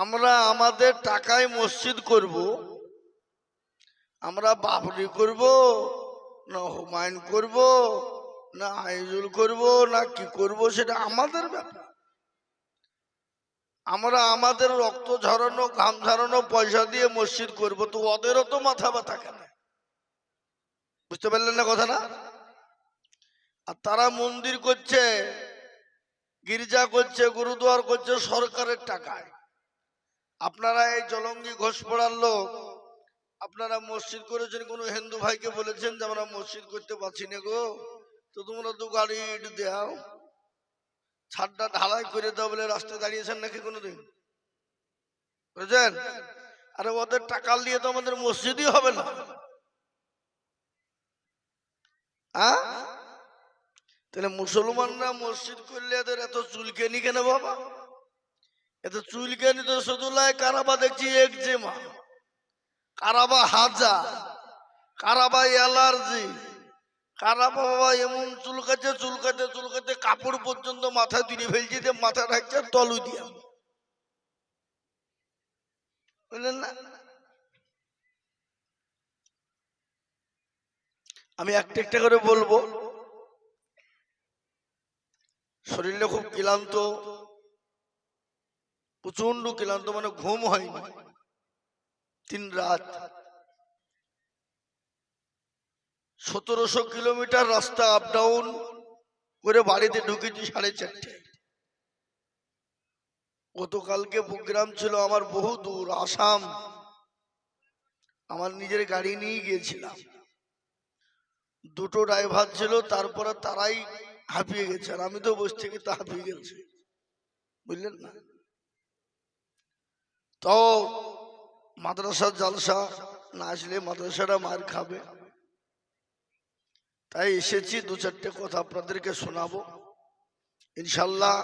আমরা আমাদের টাকায় মসজিদ করব, আমরা বাবরি করব না হুমায়ুন করব না আইজুল করব না কি করব সেটা আমাদের ব্যাপার। আমরা আমাদের রক্ত ঝরানো ঘাম ঝরানো পয়সা দিয়ে মসজিদ করব, তো ওদেরও তো মাথা ব্যথা কেন? বুঝতে পারলেন না কথা না? আর তারা মন্দির করছে, গির্জা করছে, গুরুদুয়ার করছে সরকারের টাকায়। আপনারা এই জলঙ্গি ঘোষপাড়ার লোক, আপনারা মসজিদ করেছেন, কোন হিন্দু ভাইকে বলেছেন যে আমরা মসজিদ করতে পারছি না গো, তো তোমরা তো গাড়ি ইট দাও, ছাদটা ঢালাই করে দাও বলে রাস্তায় দাঁড়িয়েছেন নাকি কোনোদিন? বুঝলেন? আরে ওদের টাকা দিয়ে তো আমাদের মসজিদই হবে না। তাহলে মুসলমানরা মসজিদ করলে এদের এত চুলকেনি কেন বাবা? এত চুলকেনি তো শুধু লাই কারাবা দেখছি একজেমা, কারাবা হাজা, কারাবা অ্যালার্জি, কারাবা বাবা এমন চুলকাতে চুলকাতে চুলকাতে কাপড় পর্যন্ত মাথায় তুলে ফেলছি, যে মাথা ঢাকছে তলু দিয়া। বুঝলেন না? আমি একটা একটা করে বলবো। শরীরটা খুব ক্লান্ত, প্রচন্ড ক্লান্ত, মানে ঘুম হয়নি 3 রাত। 1700 কিলোমিটার রাস্তা আপ ডাউন করে বাড়িতে ঢুকেছি 4:30। গতকালকে প্রোগ্রাম ছিল আমার বহু দূর, আসাম। আমার নিজের গাড়ি নিয়ে গিয়েছিলাম, 2টো ড্রাইভার ছিল, তারপরে তারাই হাঁপিয়ে গেছে, আর আমি তো বসে থেকে তা হাঁপিয়ে গেছি। বুঝলেন না? তো মাদ্রাসার জালসা না আসলে মাদ্রাসাটা মার খাবে, তাই এসেছি 2-4টে কথা আপনাদেরকে শোনাবো। ইনশাল্লাহ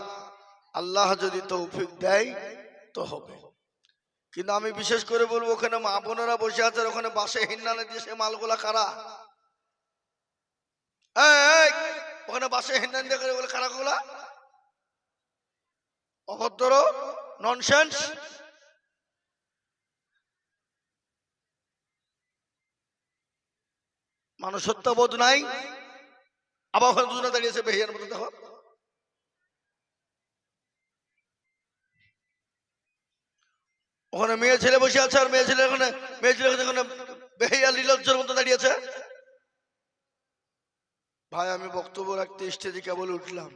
আল্লাহ যদি তৌফিক দেয় তো হবে। কিন্তু আমি বিশেষ করে বলবো, ওখানে মা বোনেরা বসে আছে, ওখানে বাসে হিন্নানে দিয়ে সে মালগুলা কারা? ওখানে বাসে হিন্নান দিয়ে বলে কারা গুলা? অভদ্র, ননসেন্স। মানুষত্ববোধ নাই। আবার ওখানে দুজনে দাঁড়িয়েছে বেহিয়ার মতো, দেখো। ওখানে মেয়ে ছেলে বসে আছে, আর মেয়ে ছেলে ওখানে বেহিয়া লীলজ্জের মতো দাঁড়িয়েছে। ভাই আমি বক্তব্য রাখতে স্টেজে কেবল উঠলাম,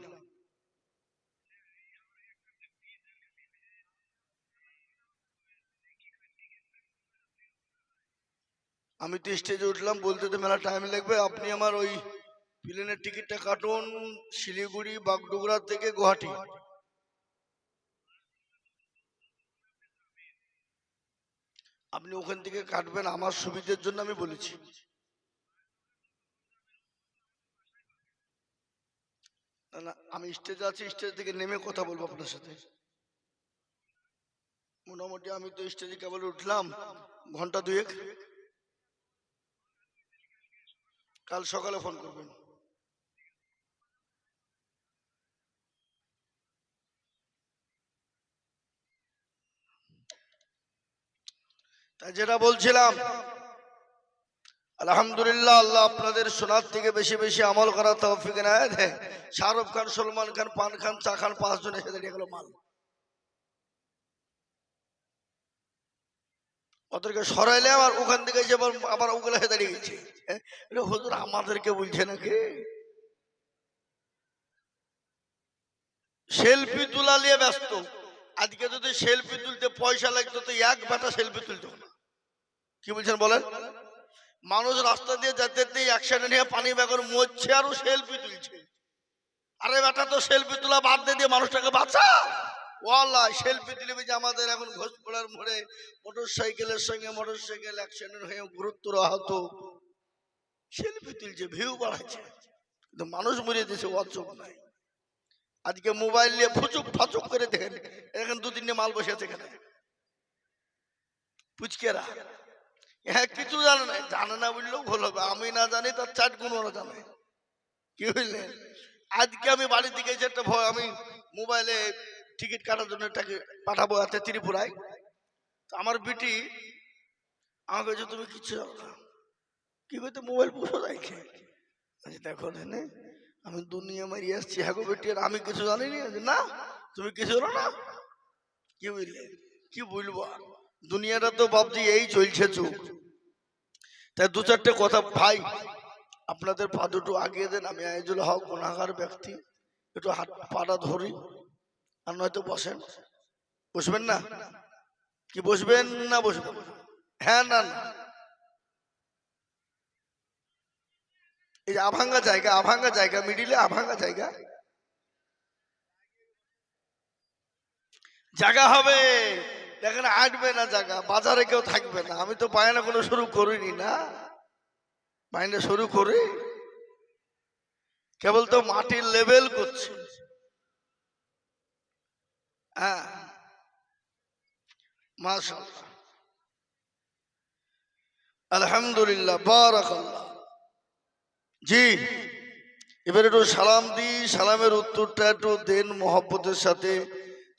আমি তো স্টেজে উঠলাম, বলতে তো মেলা টাইম লাগবে। আপনি আমার ওই প্লেনের টিকিটটা কাটুন, শিলিগুড়ি বাগডোগরা থেকে গুয়াহাটি। আপনি ওখান থেকে কাটবেন, আমার সুবিধার জন্য আমি বলেছি। না, আমি স্টেজে আছি, স্টেজ থেকে নেমে কথা বলবো আপনার সাথে। মোটামুটি আমি তো স্টেজে কেবল উঠলাম, ঘন্টা 2-1। কাল সকালে ফোন করবেন। তাই যেটা বলছিলাম, আলহামদুলিল্লাহ, আল্লাহ আপনাদের শোনার থেকে বেশি বেশি আমল করার তৌফিক এনায়েত দেয়। শাহরুখ খান, সলমান খান, পান খান, চা খান, 5 জন এসে দাঁড়িয়ে গেল মাল। ওদেরকে সরাইলে আবার ওখান থেকে যে আবার ওগুলো এসে দাঁড়িয়ে গেছে। হুজুর আমাদেরকে বলছে নাকি? সেলফি তোলা নিয়ে ব্যস্ত। আজকে যদি সেলফি তুলতে পয়সা লাগতো তো এক বেটা সেলফি তুলতো না। কি বলছেন বলেন? মানুষ রাস্তা দিয়ে যেতে অ্যাক্সিডেন্ট নিয়ে পানি ব্যাগের মরছে, আরো সেলফি তুলছে। আরে বেটা, তো সেলফি তোলা বাদ দিয়ে মানুষটাকে বাঁচা। ওয়াল্লাহ সেলফি তুলে যে আমাদের এখন ঘোষপাড়ার মোড়ে মোটরসাইকেলের সঙ্গে মোটরসাইকেল অ্যাক্সিডেন্ট হয়ে গুরুত্ব আহত, সেলফি তুলছে, ভিউ বাড়াচ্ছে, কিন্তু মানুষ মরে দিয়েছে, অচোখ নাই। আজকে মোবাইল নিয়ে ফুচুক ফাচুক করে দেখেন, এখন 2-3টে মাল বসে আছে এখানে, পুচকেরা। হ্যাঁ, কিছু জানে না, জানে না বললেও ভুল হবে। আমি না জানি তার 4 গুণ ওরা জানে। কি বুঝলেন? আজকে আমি বাড়ি থেকে একটা ভয়, আমি মোবাইলে টিকিট কাটার জন্য পাঠাবো আছে ত্রিপুরায়। আমার বিটি আমাকে বলছে তুমি কিচ্ছু জানো না, কি করতে মোবাইল পুরো রাখে। দেখো না আমি দুনিয়া মারিয়ে আসছি, হ্যাঁ গো বেটি, আর আমি কিছু জানিনি। না তুমি কিছু জানো না, কি বুঝলে, কি বলবো, দুনিয়াটা তো ভাবছি এই চলছে চুপ। তাই দু চারটে কথা ভাই আপনাদের পা দুটো আগিয়ে দেন, আমি আইজুল হক গুনাহগার ব্যক্তি, একটু হাত পাটা ধরি, আর নয়তো বসেন। বসবেন না কি, বসবেন না বসবেন? হ্যাঁ না না, এই যে আভাঙ্গা জায়গা, আভাঙ্গা জায়গা, মিডিলে আভাঙ্গা জায়গা, জায়গা হবে দেখেন, আটবে না জায়গা, বাজারে কেউ থাকবে না। আমি তো বায়না কোনো শুরু করিনি, না বায়না শুরু করি, কেবল তো মাটির লেভেল করছি। হ্যাঁ মাশাআল্লাহ, আলহামদুলিল্লাহ, বারাকাল্লাহ। জি এবার একটু সালাম দিই, সালামের উত্তরটা একটু দেন মহব্বতের সাথে।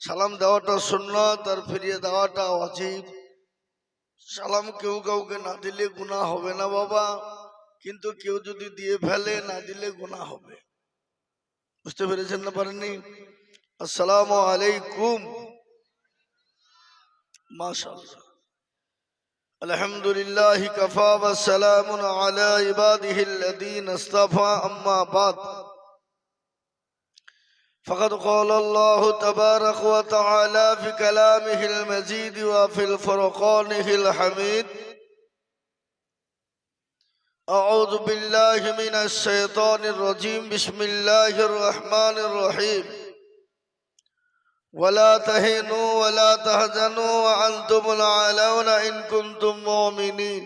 সালাম দেওয়াটা সুন্নাত আর ফিরিয়ে দেওয়াটা ওয়াজিব। সালাম কেউ কাউকে না দিলে গুনাহ হবে না বাবা, কিন্তু কেউ যদি দিয়ে ফেলে না দিলে গুনাহ হবে। বুঝতে পেরেছেন না পারেননি? আসসালামু আলাইকুম। মাশাআল্লাহ, আলহামদুলিল্লাহ কাফা ওয়া সালামুন আলা ইবাদিহিল্লাযীনা ইসতাফা, আম্মা বাদ। فقد قال الله تبارك وتعالى في كلامه المجيد وفي الفرقانه الحميد: أعوذ بالله من الشيطان الرجيم، بسم الله الرحمن الرحيم: ولا تهنوا ولا تحزنوا وأنتم الأعلون إن كنتم مؤمنين.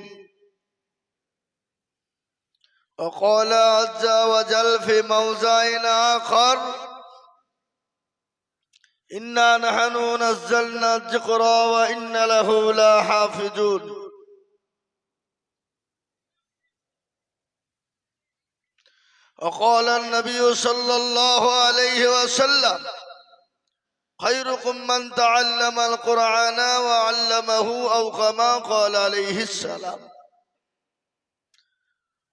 وقال عز وجل في موضع آخر: إنا نحن نزلنا الذكر وإن له لحافظون. وقال النبي صلى الله عليه وسلم: خيركم من تعلم القرآن وعلمه، أو كما قال عليه السلام.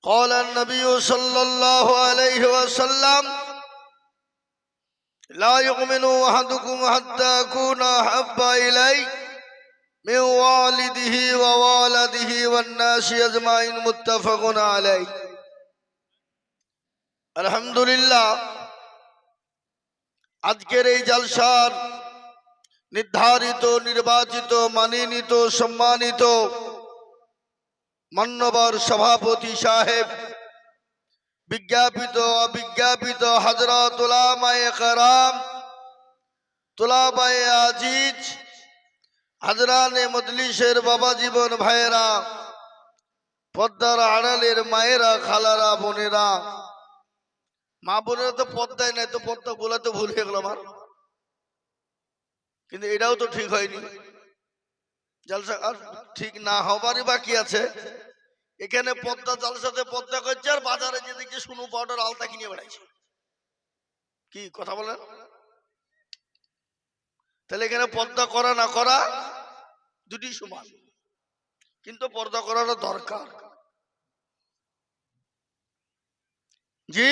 قال النبي صلى الله عليه وسلم: لا يؤمن أحدكم حتى أكون أحب إليه من والده ووالده والناس أجمعين، متفق عليه. আলহামদুলিল্লাহ, আজকের এই জলসার নির্ধারিত, নির্বাচিত, মানিনীত, সম্মানিত মান্যবর সভাপতি সাহেব, বিজ্ঞাপিত অবিজ্ঞাপিত হযরত উলামায়ে কেরাম, তুলাবায়ে আজিজ, হাজরানে মজলিসের বাবা জীবন ভাইয়েরা, পর্দার আড়ালের মায়েরা, খালারা, বোনেরা, মা বোনেরা তো পর্দায় নাই, তো পর্দা বলাতে ভুল হয়ে গেল আমার, কিন্তু এটাও তো ঠিক হয়নি। জলসা আর ঠিক না হবারই বাকি আছে। এখানে পদ্মা জলসাতে পদ্মা করছে, আর বাজারে যে দেখছি সুনু পাউডার আলতা কিনে বেড়াইছে। কি কথা বলেন? তাহলে এখানে পর্দা করা না করা দুটি সমান, কিন্তু পর্দা করাটা দরকার। জি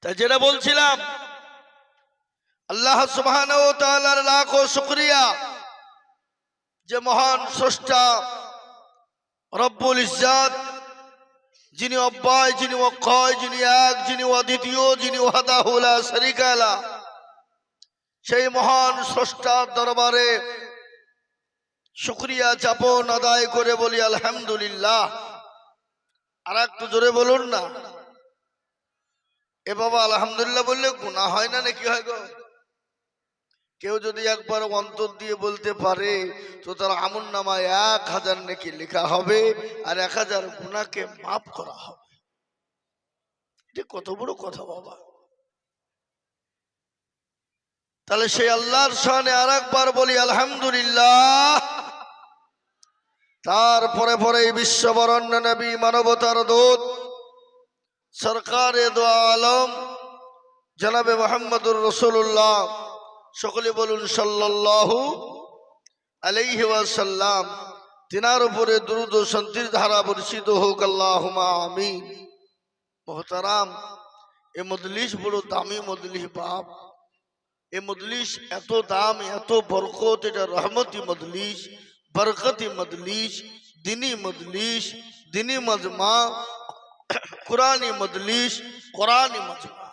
তাই যেটা বলছিলাম, আল্লাহ সুবহানাহু ওয়া তাআলার লাখো শুকরিয়া যে মহান স্রষ্টা রব্বুল ইজ্জত, যিনি অব্যয়, যিনি অক্ষয়, যিনি এক, যিনি অদ্বিতীয়, যিনি ওয়াহদাহু লা শারীকা লাহ, সেই মহান স্রষ্টার দরবারে শুকরিয়া যাপন আদায় করে বলি আলহামদুলিল্লাহ। আর একটু জোরে বলুন না। এ বাবা আলহামদুলিল্লাহ বললে গুনাহ হয় না নাকি হয় গো? কেউ যদি একবার অন্তর দিয়ে বলতে পারে তো তার আমলনামায় 1000 নেকি লেখা হবে, আর 1000 গুনাহকে মাফ করা হবে। এটা কত বড় কথা বাবা। তাহলে সেই আল্লাহর শানে আরেকবার বলি আলহামদুলিল্লাহ। তারপরে পরে বিশ্ববরণ্য নবী, মানবতার দূত, সরকারে দো আলম জনাবে মুহাম্মদুর রাসূলুল্লাহ, সকলে বলুন সাল্লাল্লাহু আলাইহি ওয়াসাল্লাম, তিনার উপরে দুরূদ ও শান্তির ধারা বর্ষিত হোক, আল্লাহুম্মা আমিন। মুহতারাম, এ মজলিস বড় দামি মজলিস বাপ। এ মজলিস এত দাম, এত বরকত, এটা রহমতি মজলিস, বরকতি মজলিস, দিনী মজলিস, দিনী মজমা, কুরআনী মজলিস, কুরআনী মজমা।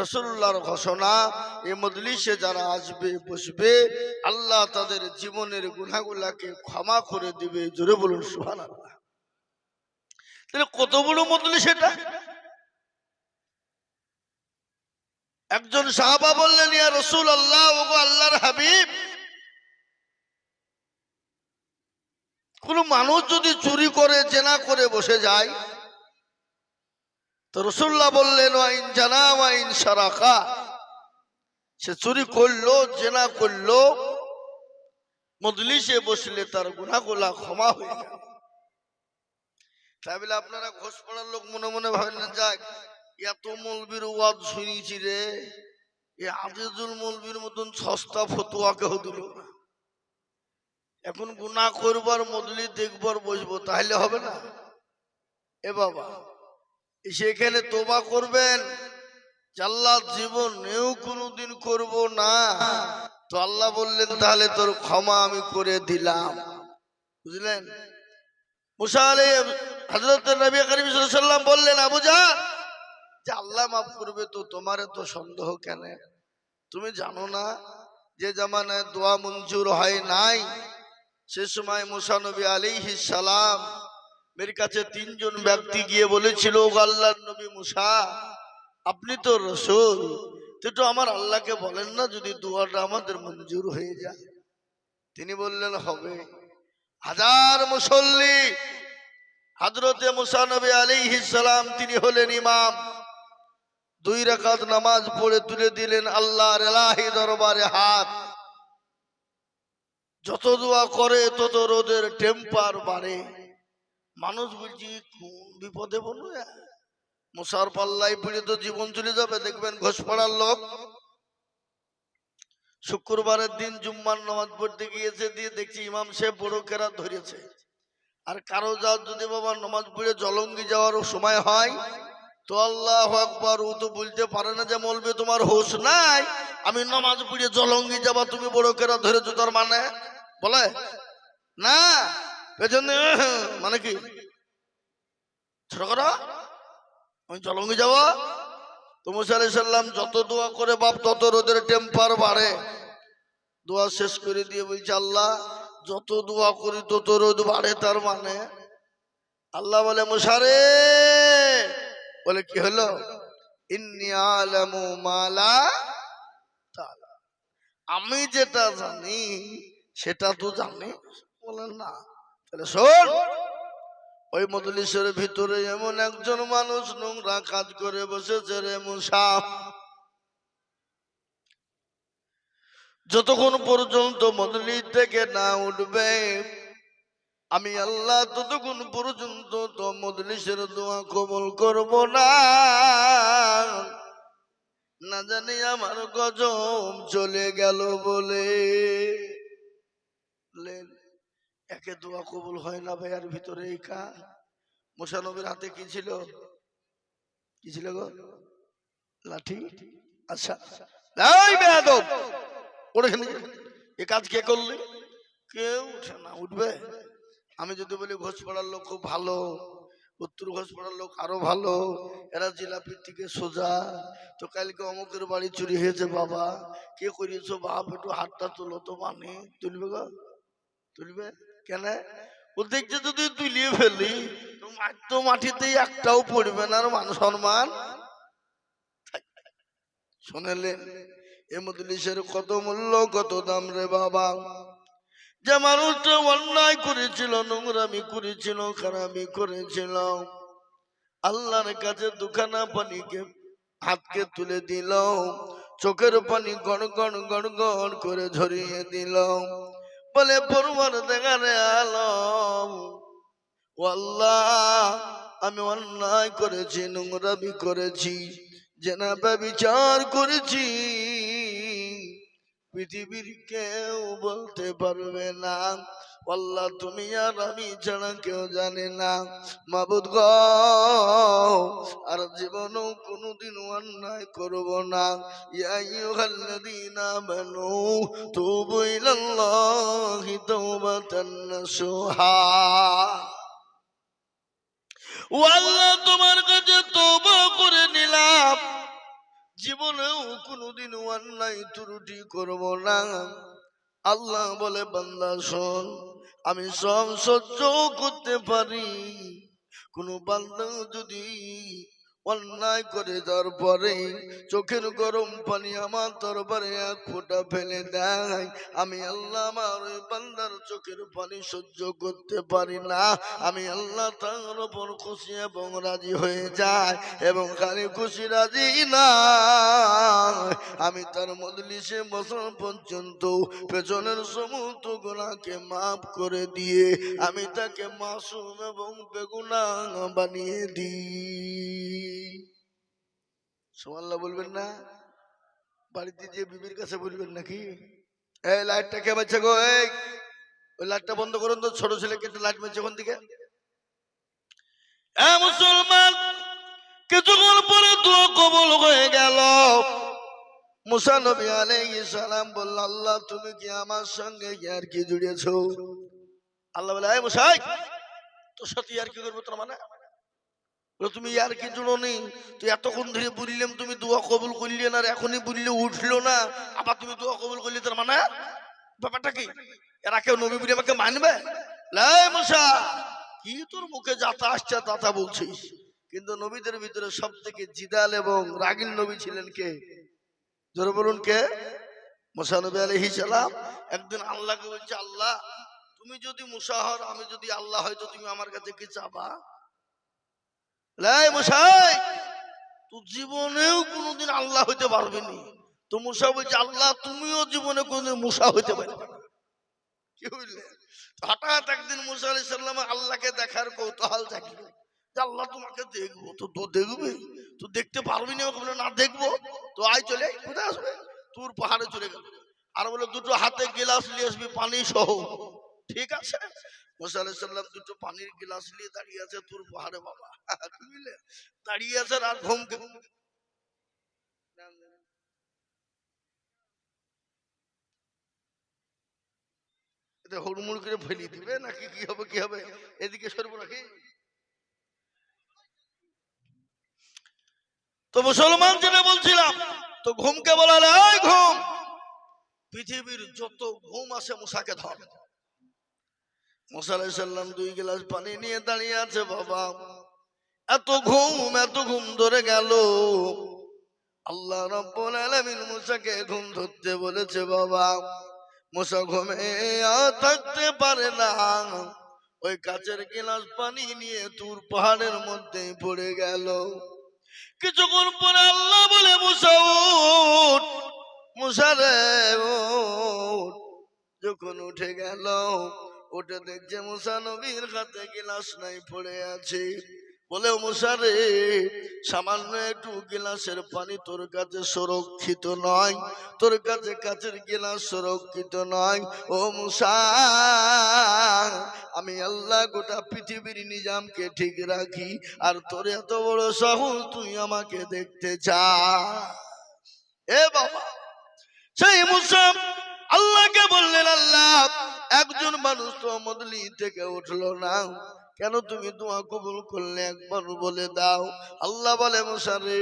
রাসূলুল্লাহর ঘোষণা, এই মজলিসে যারা আসবে বসবে, আল্লাহ তাদের জীবনের গুনাহগুলোকে ক্ষমা করে দিবে। জোরে বলুন সুবহানাল্লাহ। তাহলে কত বড় মজলিস এটা। একজন সাহাবা বললেন, ইয়া রাসূলুল্লাহ, ওগো আল্লাহর হাবিব, কোন মানুষ যদি চুরি করে, জেনা করে বসে যায়, তো রাসূলুল্লাহ বললেন, ওয়া ইন জানা ওয়া ইন সারাকা, সে চুরি করলো, জেনা করলো, মজলিসে বসলে তার গুনাহগুলো ক্ষমা হয়ে যাবে। তাই বলে আপনারা ঘোষ পড়ার লোক মনে মনে ভাবেন না, যাক এত মৌলবীর ওয়াজ শুনিয়েছি রে, এই আজিজুল মৌলবীর মতন সস্তা ফতুয়া কেউ দিল না, এখন গুনাহ করবার মজলিস দেখবার বসবো, তাহলে হবে না। এ বাবা, সেখানে তোবা করবেন, আল্লাহ জীবনেও কোনোদিন করব না, তো আল্লাহ বললেন তাহলে তোর ক্ষমা আমি করে দিলাম। বুঝলেন? মুসা হযরত নবী করিম সাল্লাল্লাহু আলাইহি ওয়াসাল্লাম বললেন, আবু জাহল, যে আল্লাহ মাফ করবে তো তোমার এত সন্দেহ কেন? তুমি জানো না যে জামানায় দোয়া মঞ্জুর হয় নাই, সে সময় মুসা নবী আলাইহিস সালাম মের কাছে তিনজন ব্যক্তি গিয়ে বলেছিল, ও আল্লাহর নবী মুসা, আপনি তো রাসূল, তো আমার আল্লাহকে বলেন না যদি দোয়াটা আমাদের মঞ্জুর হয়ে যায়। তিনি বললেন হবে। হাজার মুসল্লি, হযরতে মুসা নবী আলাইহিস সালাম তিনি হলেন ইমাম, 2 রাকাত নামাজ পড়ে তুলে দিলেন আল্লাহর ইলাহি দরবারে হাত। যত দোয়া করে তত রোদের টেম্পার বাড়ে। মানুষ বলছি কোন বিপদে বলবো, মুসার পাল্লাই পড়ে তো জীবন চলে যাবে। দেখবেন ঘোষ পড়ার লোক শুক্রবারের দিন জুম্মার নামাজ পড়তে গিয়েছে, দিয়ে দেখছি ইমাম সাহেব বড় কেরাত ধরেছে, আর কারো যা যদি বাবা নামাজ পড়ে জলঙ্গি যাওয়ার সময় হয়, তো আল্লাহু আকবার, ও তো বলতে পারে না যে মৌলবি তোমার হোশ নাই, আমি নামাজ পড়ে জলঙ্গি যাবা, তুমি বড় কেরাত ধরেছো, তার মানে বলে না, পেছনে মানে কি ছোট করা, আমি জলঙ্গি যাওয়া। তো মুসা আলাইহিস সালাম যত দোয়া করে বাপ তত রোদের টেম্পার বাড়ে। দোয়া শেষ করে দিয়ে বলছে, আল্লাহ যত দোয়া করি তত রোদ বাড়ে, তার মানে আল্লাহ বলে, মুসা রে, বলে কি হলো? ইন্নী আলামু মা লা তা'লাম, আমি যেটা জানি সেটা তো জানি। বলেন না, তাহলে শোন, ওই মজলিসের ভিতরে এমন একজন মানুষ নোংরা কাজ করে বসেছে রে মুসা, যতক্ষণ পর্যন্ত মজলিস থেকে না উঠবে আমি আল্লাহ ততক্ষণ পর্যন্ত তো মজলিসের দোয়া কবুল করব না। না জানি আমার গজব চলে গেল বলে। একে দোয়া কবুল হয় না ভাই, আর ভিতরে এই কাজ। মুসা নবীর হাতে কি ছিল? কি ছিল গো? লাঠি। আচ্ছা, এই বেয়াদব, ওখানে এ কাজ কে করলি? কেউ উঠে না, উঠবে? আমি যদি বলি ঘোষ পড়ার লোক খুব ভালো, উত্তর ঘোষ পড়ার লোক আরো ভালো, এরা জিলাপির থেকে সোজা, তো কালকে অমুকের বাড়ি চুরি হয়েছে, বাবা কে করিয়েছো বাপ, একটু হাতটা তুলো তো, মানে তুলবে গো, তুলবে কেন? ও দেখছে যদি তুলিয়ে ফেলি তো মাটিতে একটাও পড়বে না, আর মান সম্মান। শুনলেন এ মজলিসের কত মূল্য, কত দাম রে বাবা। যে মানুষটা অন্যায় করেছিল, নোংরামি করেছিল, খারাপি করেছিল, আল্লাহর কাছে দুখানা পানিকে হাতকে তুলে দিল, চোখের পানি গড় গড় গড় গড় করে ঝরিয়ে দিল, বলে পরওয়ারদিগারে আলম, ও আল্লাহ আমি অন্যায় করেছি, নোংরামি করেছি, জেনা ব্যভিচার করেছি, পৃথিবীর কেউ বলতে পারবে না। আল্লাহ তুমি আর আমি ছাড়া কেউ জানে না। মাবুদ গো, আর জীবনেও কোনোদিন অন্যায় করব না। ইয়া আইয়ুহাল্লাযীনা আমানু তুবু ইলাল্লাহি তাওবাতান নাসুহা। ও আল্লাহ, তোমার কাছে তওবা করে নিলাম, জীবনেও কোনোদিন অন্যায় ত্রুটি করব না। আল্লাহ বলে, বান্দা শোন, আমি সব সহ্য করতে পারি। কোন বান্দা যদি অন্যায় করে তারপরে চোখের গরম পানি আমার দরবারে এক ফোঁটা ফেলে দেয়, আমি আল্লাহ আমার ওই বান্দার চোখের পানি সহ্য করতে পারি না। আমি আল্লাহ তার উপর খুশি এবং রাজি হয়ে যায়, এবং খালি খুশি রাজি না, আমি তার মজলিসে বছর পর্যন্ত পেছনের সমস্ত গুনাহকে মাফ করে দিয়ে আমি তাকে মাসুম এবং বেগুনাহ বানিয়ে দিই। সুবহানাল্লাহ বলবেন না? বাড়িতে যে বিবির কাছে বলবেন নাকি, এই লাইটটা কে বাজছে গো, এই ওই লাইটটা বন্ধ করুন তো, ছোট ছেলেকে একটা লাইট মারছে কোন দিকে। মুসলমান, কিছুক্ষণ পরে দোয়া কবুল হয়ে গেল। মুসা নবী আলাইহিস সালাম বলল, আল্লাহ তুমি কি আমার সঙ্গে আর কি জুড়িয়েছো? আল্লাহ বলে, এই মুসা, তোর সাথে আর কি করবো? তোর মানে তুমি আর কি জুড়োনি? তুই এতক্ষণ ধরে বললাম তুমি দোয়া কবুল করলি না, আর এখনই বললে উঠলো না, আবার তুমি দোয়া কবুল করলি, তোর মানে ব্যাপারটা কি? এরা কেউ নবী বলে আমাকে মানবে? লাই মুসা, কি তোর মুখে যাতা আসছে তাতা বলছিস? কিন্তু নবীদের ভিতরে সব থেকে জিদাল এবং রাগিল নবী ছিলেন কে? জোরে বলুন কে? মুসা নবী আলাইহিস সালাম একদিন আল্লাহকে বলছে, আল্লাহ তুমি যদি মুসা হও, আমি যদি আল্লাহ হয়তো তুমি আমার কাছে কি চাবা? লাই মুসাই, তুই জীবনেও কোনোদিন আল্লাহ হইতে পারবি নি। তো মুসা বলছে, আল্লাহ তুমিও জীবনে কোনোদিন মুসা হইতে পারবে না। কি বুঝলে? হঠাৎ একদিন মুসা আলাইহিস সালাম আল্লাহকে দেখার কৌতূহল জাগলো, যে আল্লাহ তোমাকে দেখবো। তো দেখবে, তুই দেখতে পারবি না? বলে, না দেখবো তো আয়, চলে কোথায় আসবে? তোর পাহাড়ে চলে গেল, আর বলে দুটো হাতে গিলাস নিয়ে আসবি পানি সহ। ঠিক আছে, মুসা আলাইহিস সালাম দুটো পানির গিলাস নিয়ে দাঁড়িয়ে আছে তোর পাহাড়ে, বাবা বুঝলে, দাঁড়িয়ে আছে। আর ঘুমকে হুড়মুড় করে ফেলি দিবে নাকি কি হবে? কি হবে? এদিকে সরবো নাকি? তো মুসলমান যেটা বলছিলাম, তো ঘুমকে বলা, এই ঘুম, পৃথিবীর যত ঘুম আছে মুসাকে ধর। মুসা আলাইহিস সালাম 2 গ্লাস পানি নিয়ে দাঁড়িয়ে আছে। বাবা এত ঘুম ধরে গেল। আল্লাহ রাব্বুল আলামিন মুসাকে ঘুম ধরতে বলেছে। বাবা মুসা ঘুমে আর থাকতে পারে না, ওই কাচের গ্লাস পানি নিয়ে তুর পাহাড়ের মধ্যে পড়ে গেল। কিছুক্ষণ পরে আল্লাহ বলে, মুসা উঠ, মুসা রে উঠ। যখন উঠে গেল, উঠে দেখছে মুসা নবীর হাতে গিলাস নাই, পড়ে আছে। বলে, মুসা রে, সামান্য একটু গিলাসের পানি তোর কাছে সুরক্ষিত নয়, তোর কাছে কাচের গিলাস সুরক্ষিত নয়। ও মুসা, আমি আল্লাহ গোটা পৃথিবীর নিজামকে ঠিক রাখি, আর তোর এত বড় সাহস, তুই আমাকে দেখতে চা? এ বাবা, সেই মুসা আল্লাহকে বললেন, আল্লাহ একজন মানুষ তো মদলি থেকে উঠলো না, কেন তুমি দোয়া কবুল করলে একবার বলে দাও। আল্লাহ বলে, মুসা রে,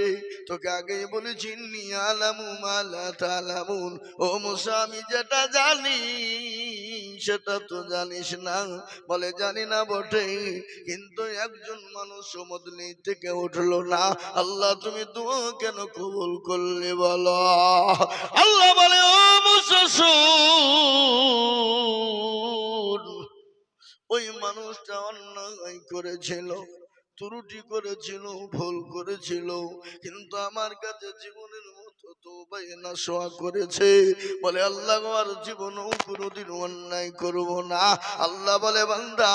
তোকে আগেই বলেছি, ইন্নী আলামু মা লা তা'লামুন। ও মুসা, আমি যেটা জানি সেটা তো জানিস না। বলে, জানি না বটে, কিন্তু একজন মানুষ মদলি থেকে উঠলো না, আল্লাহ তুমি দোয়া কেন কবুল করলে বলো? আল্লাহ বলে, ও মুসা শোন, ওই মানুষটা অন্যায় করেছিল, ত্রুটি করেছিল, ভুল করেছিল, কিন্তু আমার কাছে জীবনের মতো করেছে, বলে আল্লাহ আমার জীবনও কোনোদিন অন্যায় করব না। আল্লাহ বলে বান্দা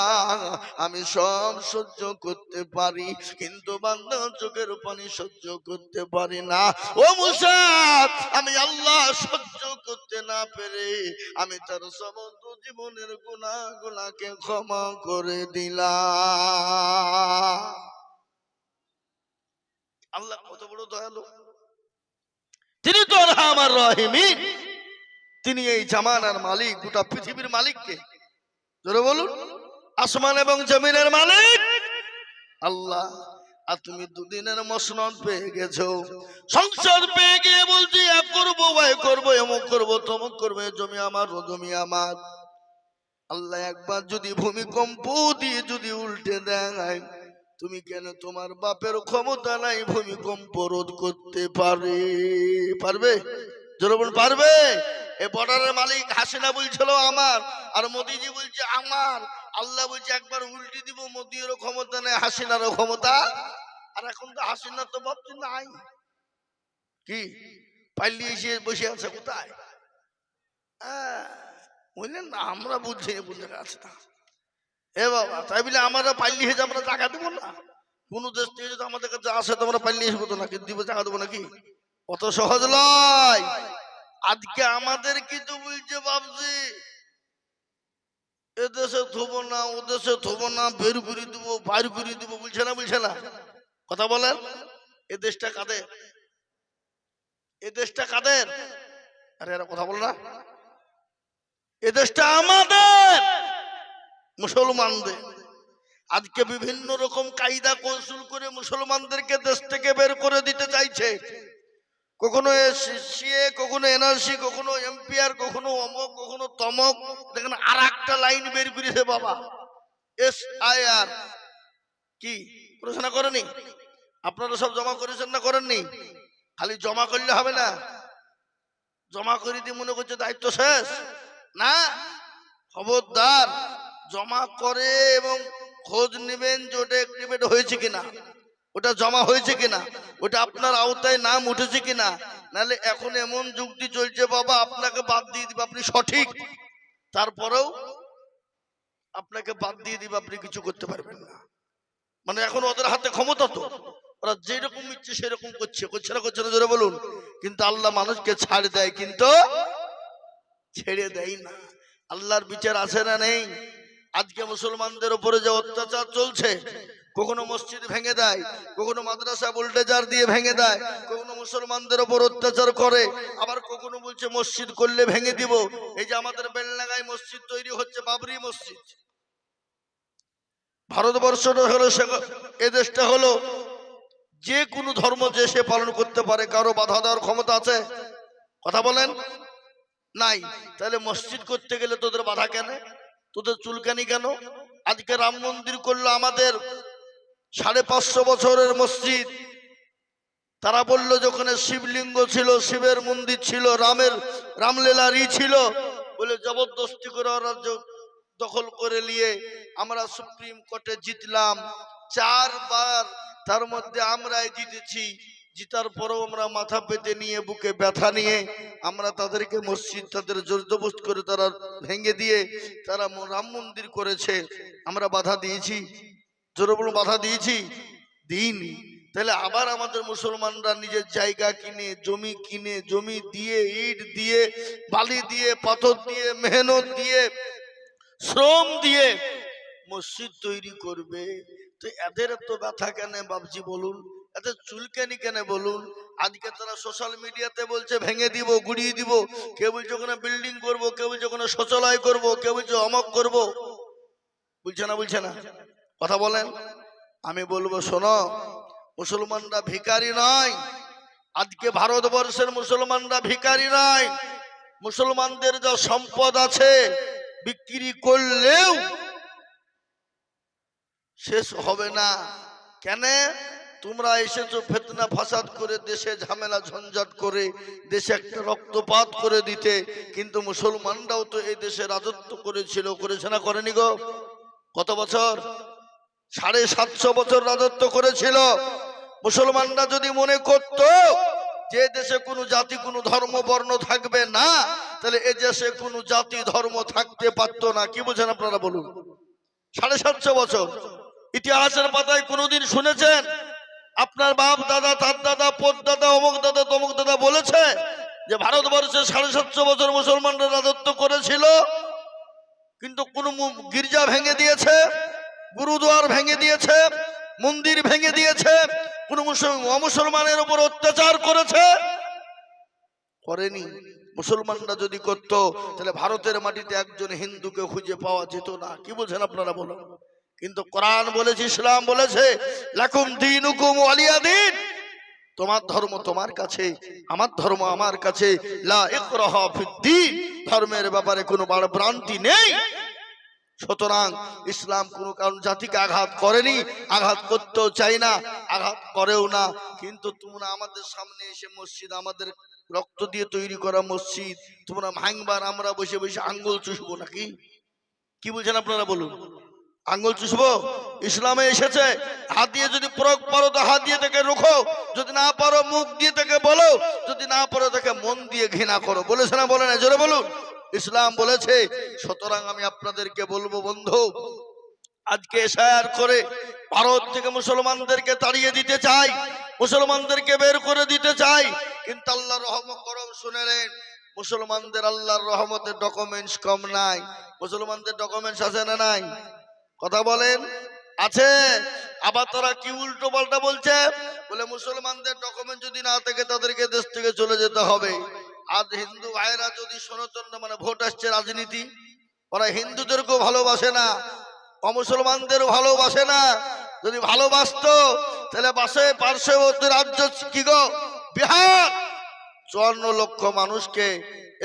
আমি সব সহ্য করতে পারি, কিন্তু বান্দা চোখের পানি সহ্য করতে পারি না। ও মুসা, আমি আল্লাহ সহ্য করতে না পেরে আমি তার সমস্ত জীবনের গুনাহগুলোকে ক্ষমা করে দিলাম। আল্লাহ কত বড় দয়ালু, তিনি তো রহমান রহিমিন, তিনি এই জামানার মালিক, গোটা পৃথিবীর মালিককে জোরে বলুন, আসমান এবং জমিনের মালিক আল্লাহ। আর তুমি দুদিনের মসনদ পেয়ে গেছো, সংসার পেয়ে গিয়ে বলছি এক করবো, ভাই করবো, এমন করবো, তমক করবে, জমি আমার, ও জমি আমার। আল্লাহ একবার যদি ভূমিকম্প দিয়ে যদি উল্টে দেয়, তুমি কেন তোমার বাপের ক্ষমতা নাই ভূমিকম্প রোধ করতে পারবে? জনগণ পারবে? এ বর্ডারের মালিক হাসিনা বলছিল আমার, আর মোদিজি বলছে আমার। আল্লাহ বলছে একবার উল্টে দিব, মোদিরও ক্ষমতা নেই, হাসিনারও ক্ষমতা। আর এখন তো হাসিনা তো ভাবছি নাই, কি পালিয়ে এসে বসে আছে কোথায়? বুঝলেন না, আমরা বুঝছি বুঝতে আছে না। এ বাবা, তাই বলে আমরা পালিয়ে এসে আমরা টাকা দেবো না? কোন দেশ থেকে যদি আমাদের কাছে আসে তো আমরা পালিয়ে এসবো তো নাকি, দিব টাকা দেবো নাকি? অত সহজ নয়। আজকে আমাদের কিন্তু বলছে ভাবছি এদেশে থবো না, ও দেশে থবো না, বের করে দিব, বাইর করে দিব, বলছে না? কথা বলেন, এ দেশটা কাদের? এ দেশটা কাদের? আরে এরা কথা বল না, এ দেশটা আমাদের মুসলমানদের। আজকে বিভিন্ন রকম কায়দা কৌশল করে মুসলমানদেরকে দেশ থেকে বের করে দিতে চাইছে। কখনো সিএ, কখনো এনআরসি, কখনো এমপিআর, কখনো অমক, কখনো তমক। দেখেন আর একটা লাইন বের করেছে বাবা, SIR। কি ঘোষণা করেনি? আপনারা সব জমা করেছেন না করেননি? খালি জমা করলে হবে না, জমা করে দিয়ে মনে করছে দায়িত্ব শেষ না। খবরদার, জমা করে এবং খোঁজ নেবেন যে ওটা অ্যাক্টিভেট হয়েছে কিনা, ওটা জমা হয়েছে কিনা, ওটা আপনার আওতায় নাম উঠেছে কিনা। নাহলে এখন এমন যুক্তি চলছে বাবা, আপনাকে বাদ দিয়ে দিবে, আপনি সঠিক, তারপরেও আপনাকে বাদ দিয়ে দিবে, আপনি কিছু করতে পারবেন না। মানে এখন ওদের হাতে ক্ষমতা, তো ওরা যেরকম ইচ্ছে সেরকম করছে না জোরে বলুন। কিন্তু আল্লাহ মানুষকে ছাড় দেয়, কিন্তু ছেড়ে দেয় না। আল্লাহর বিচার আছে না নেই? আজকে মুসলমানদের উপরে যে অত্যাচার চলছে, কখনো মসজিদ ভেঙে দেয়, কখনো মাদ্রাসা বুলডোজার দিয়ে ভেঙে দেয়, কখনো মুসলমানদের উপর অত্যাচার করে, আবার কখনো বলছে মসজিদ করলে ভেঙে দিব। এই যে আমাদের বেলডাঙ্গায় মসজিদ তৈরি হচ্ছে, বাবরি মসজিদ। ভারতবর্ষটা হলো, এ দেশটা হলো যে কোনো ধর্ম যে সে পালন করতে পারে, কারো বাধা দেওয়ার ক্ষমতা আছে? কথা বলেন, নাই। তাহলে মসজিদ করতে গেলে তোদের বাধা কেন, তোদের চুলকানি কেন? আজকে রাম মন্দির করলো আমাদের 550 বছরের মসজিদ। তারা বলল যখন শিবলিঙ্গ ছিল, শিবের মন্দির ছিল, রামলীলার ছিল, বলে জবরদস্তি করে ওরা দখল করে নিয়ে আমরা সুপ্রিম কোর্টে জিতলাম 4 বার, তার মধ্যে আমরাই জিতেছি। জিতার পরেও আমরা মাথা পেতে নিয়ে, বুকে ব্যথা নিয়ে আমরা তাদেরকে মসজিদ, তাদের জোরজবরদস্ত করে তারা ভেঙে দিয়ে তারা রাম মন্দির করেছে। আমরা বাধা দিয়েছি? জোরে বলুন, বাধা দিয়েছি? দিইনি। তাহলে আবার আমাদের মুসলমানরা নিজের জায়গা কিনে, জমি দিয়ে, ইট দিয়ে, বালি দিয়ে, পাথর দিয়ে, মেহনত দিয়ে, শ্রম দিয়ে মসজিদ তৈরি করবে। তো এদের এত ব্যথা কেন বাবজি বলুন, এদের চুলকানি কেন বলুন? আজকে তারা সোশ্যাল মিডিয়াতে বলছে ভেঙে দিব, গুড়িয়ে দিব, কেউ বলছে ওখানে বিল্ডিং করব, কেউ বলছে ওখানে শৌচালয় করব, কেউ বলছে অমক করব। বলছে না? কথা বলেন। আমি বলবো শোনো, মুসলমানরা ভিখারি নয়। আজকে ভারতবর্ষের মুসলমানরা ভিখারি নয়। মুসলমানদের যা সম্পদ আছে বিক্রি করলেও শেষ হবে না। কেন? তোমরা এসেছো ফিতনা ফাসাদ করে, দেশে ঝামেলা ঝঞ্ঝাট করে, দেশে একটা রক্তপাত করে দিতে। কিন্তু মুসলমানরাও তো এই দেশে রাজত্ব করেছিল, করেছে না করেনি গো? কত বছর? 750 বছর রাজত্ব করেছিল। মুসলমানরা যদি মনে করত যে দেশে কোনো জাতি কোনো ধর্ম বর্ণ থাকবে না, তাহলে এ দেশে কোনো জাতি ধর্ম থাকতে পারতো না। কি বলছেন আপনারা বলুন? 750 বছর ইতিহাসের পাতায় কোনোদিন শুনেছেন আপনার বাপ দাদা তার দাদা পদ দাদা অমুক দাদা তমুক দাদা বলেছে যে ভারতবর্ষে 750 বছর মুসলমানরা রাজত্ব করেছিল, কিন্তু কোন গির্জা ভেঙে দিয়েছে, গুরুদুয়ার ভেঙে দিয়েছে, মন্দির ভেঙে দিয়েছে, কোন অমুসলমানের উপর অত্যাচার করেছে? করেনি। মুসলমানরা যদি করত তাহলে ভারতের মাটিতে একজন হিন্দুকে খুঁজে পাওয়া যেত না। কি বলছেন আপনারা বলুন? কিন্তু কোরআন বলেছে, ইসলাম বলেছে, লাকুম দীনুকুম ওয়ালিয়া দীন, তোমার ধর্ম তোমার কাছে, আমার ধর্ম আমার কাছে। লা ইকরাহা ফিদ্দীন, ধর্মের ব্যাপারে কোনো বাড়াবাড়ি নেই। সুতরাং ইসলাম কোনো কারণ জাতিকে আঘাত করেনি, আঘাত করতেও চাই না, আঘাত করেও না। কিন্তু তোমরা আমাদের সামনে এসে মসজিদ, আমাদের রক্ত দিয়ে তৈরি করা মসজিদ তোমরা ভাঙবার, আমরা বসে বসে আঙ্গুল চুষবো নাকি? কি বলছেন আপনারা বলুন? আঙ্গুল চুষবো? ইসলামে এসেছে হাত দিয়ে যদি প্রয়োগ পারো তো হাত দিয়ে তাকে রোখো, যদি না পারো মুখ দিয়ে তাকে বলো, যদি না পারো তাকে মন দিয়ে ঘৃণা করো। বলেছে না বলে না? জোরে বলুন, ইসলাম বলেছে। সুতরাং আমি আপনাদেরকে বলবো বন্ধু, আজকে এশায়ার করে ভারত থেকে মুসলমানদেরকে তাড়িয়ে দিতে চাই, মুসলমানদেরকে বের করে দিতে চাই, কিন্তু আল্লাহর রহমত করম শুনে নেন, মুসলমানদের আল্লাহর রহমতের ডকুমেন্টস কম নাই। মুসলমানদের ডকুমেন্টস আছে না নাই? কথা বলেন, আছে? আবার তারা কি উল্টো পাল্টা বলছে, বলে মুসলমানদের ডকুমেন্ট যদি না থাকে তাদেরকে দেশ থেকে চলে যেতে হবে। আজ হিন্দু ভাইরা যদি সনাতন মানে ভোট আসছে রাজনীতি, ওরা হিন্দুদেরকেও ভালোবাসে না, অমুসলমানদেরও ভালোবাসে না। যদি ভালোবাসতো তাহলে পার্শ্ববর্তী রাজ্য কি গো বিহার 54 লক্ষ মানুষকে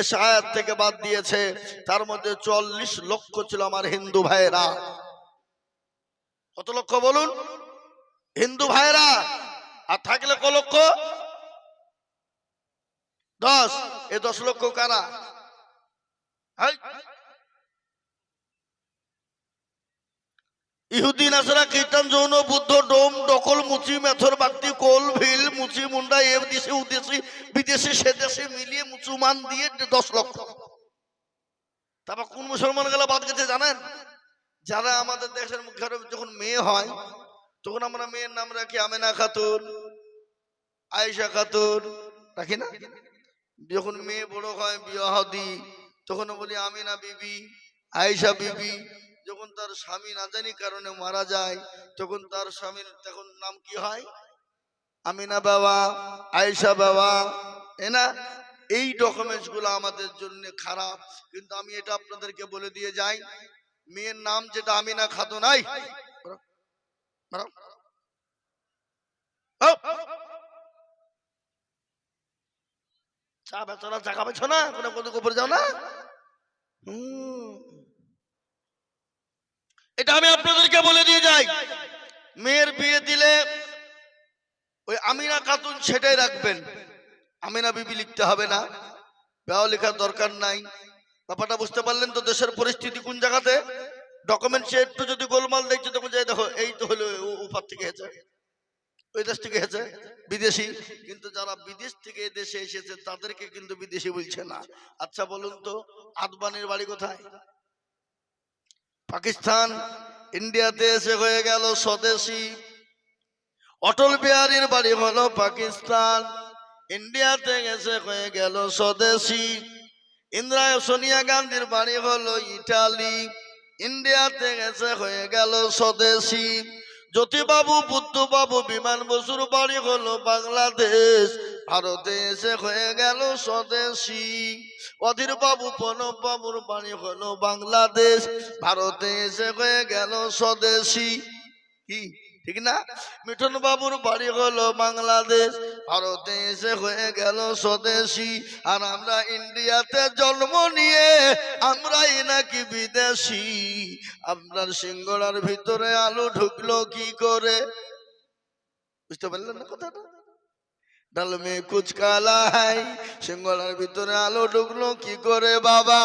এশায়াত থেকে বাদ দিয়েছে, তার মধ্যে 44 লক্ষ ছিল আমার হিন্দু ভাইরা। কত লক্ষ বলুন? হিন্দু ভাইরা। আর থাকলে ক লক্ষ? 10। এই 10 লক্ষ কারা? ইহুদি, নাসারা, খ্রিস্টান, জৈন, বুদ্ধ, ডোম, ডকল, মুচি, মেথর, বাগদি, কোল, ভিল, মুচি, মুন্ডা, এ দেশে উদেশি বিদেশি সে দেশে মিলিয়ে মুসলমান দিয়ে 10 লক্ষ। তারপর কোন মুসলমান গেলা বাদ গেছে জানেন? যারা আমাদের দেশের মুখে যখন মেয়ে হয় তখন আমরা মেয়ের নাম রাখি আমেনা খাতুন, আয়েশা খাতুন, রাখি না? যখন মেয়ে বড় হয় বিবাহ দিই তখন বলি আমিনা বিবি, আয়েশা বিবি। যখন তার স্বামী না জানি কারণে মারা যায় তখন তার স্বামীর তখন নাম কি হয়? আমিনা বাবা, আয়েশা বাবা, না? এই ডকুমেন্টস গুলো আমাদের জন্য খারাপ। কিন্তু আমি এটা আপনাদেরকে বলে দিয়ে যাই, মেয়ের নাম যেটা আমিনা খাতুন, চা বেচারা চা খাবেছ না, কোনো উপরে যাও না। এটা আমি আপনাদেরকে বলে দিয়ে যাই, মেয়ের বিয়ে দিলে ওই আমিনা খাতুন সেটাই রাখবেন, আমিনা বিবি লিখতে হবে না, বেও লেখার দরকার নাই। ব্যাপারটা বুঝতে পারলেন তো? দেশের পরিস্থিতি কোন জায়গাতে ডকুমেন্টসে একটু যদি গোলমাল দেখছে তখন যাই দেখো এই তো হলো উপর থেকে এসেছে, ওই দেশ থেকে এসেছে বিদেশি। কিন্তু যারা বিদেশ থেকে দেশে এসেছে তাদেরকে কিন্তু বিদেশি বলছে না। আচ্ছা বলুন তো, আদবানির বাড়ি কোথায়? পাকিস্তান। ইন্ডিয়াতে এসে হয়ে গেল স্বদেশী। অটল বিহারীর বাড়ি হলো পাকিস্তান, ইন্ডিয়াতে এসে হয়ে গেল স্বদেশী। সোনিয়া গান্ধীর বাড়ি হলো ইটালি, ইন্ডিয়াতে এসে হয়ে গেল স্বদেশী। জ্যোতিবাবু, বুদ্ধবাবু, বিমান বসুর বাড়ি হলো বাংলাদেশ, ভারতে এসে হয়ে গেল স্বদেশী। অধীর বাবু, প্রণব বাবুর বাড়ি হলো বাংলাদেশ, ভারতে এসে হয়ে গেল স্বদেশী। কি ঠিক না? মিঠুন বাবুর বাড়ি হলো বাংলাদেশ, ভারতে এসে হয়ে গেল স্বদেশী। আর আমরা ইন্ডিয়াতে জন্ম নিয়ে আমরাই নাকি বিদেশি। আপনার সিঙ্গড়ার ভিতরে আলু ঢুকলো কি করে? বুঝতে পারলেন না কথাটা? ডাল মে কুচ কালা হাই, সিঙ্গলার ভিতরে আলো ঢুকলো কি করে বাবা?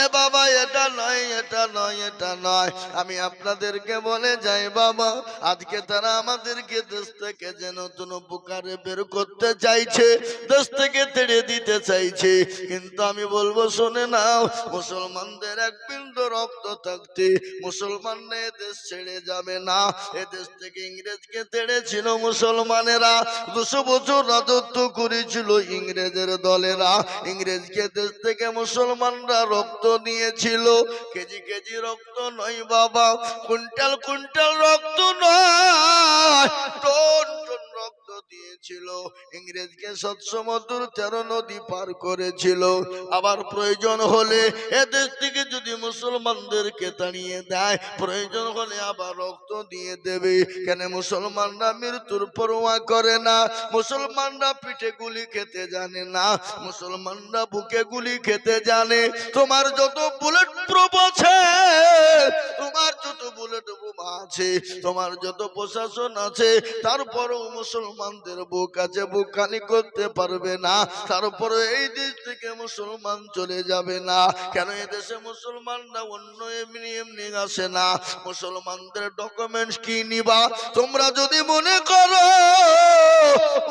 এ বাবা এটা নয়, এটা নয়, এটা নয়। আমি আপনাদেরকে বলে যাই বাবা, আজকে তারা আমাদেরকে দেশ থেকে যে নতুন প্রকারে বের করতে চাইছে, দেশ থেকে তেড়ে দিতে চাইছে। কিন্তু আমি বলবো শোনে নাও, মুসলমানদের এক বিন্দু রক্ত থাকতে মুসলমানরা এ দেশ ছেড়ে যাবে না। এ দেশ থেকে ইংরেজকে তেড়েছিল মুসলমানেরা, 200 বছর রাজত্ব করেছিল ইংরেজের দলেরা। ইংরেজকে দেশ থেকে মুসলমানরা রক্ত নিয়েছিল, কেজি কেজি রক্ত নয় বাবা, কুইন্টাল কুইন্টাল রক্ত নয়, টন টন রক্ত দিয়েছিল। ইংরেজকে 7 সমুদ্র 13 নদী পার করেছিল। আবার প্রয়োজন হলে এ দেশ থেকে যদি মুসলমানদেরকে তাড়িয়ে দেয়, প্রয়োজন হলে আবার রক্ত দিয়ে দেবে। কেন মুসলমানরা মৃত্যুর পরোয়া করে না, মুসলমানরা পিঠে গুলি খেতে জানে না, মুসলমানরা বুকে গুলি খেতে জানে। তোমার যত বুলেট প্রুফ আছে, তোমার যত বুলেট বোমা আছে, তোমার যত প্রশাসন আছে, তারপরেও মুসলমানদের বুক আছে, বুক খালি করতে পারবে না। তারপরে এই দেশ থেকে মুসলমান চলে যাবে না। কেন এদেশে মুসলমানরা অন্য এমনি এমনি আসে না। মুসলমানদের ডকুমেন্টস কি নিবা? তোমরা যদি মনে করো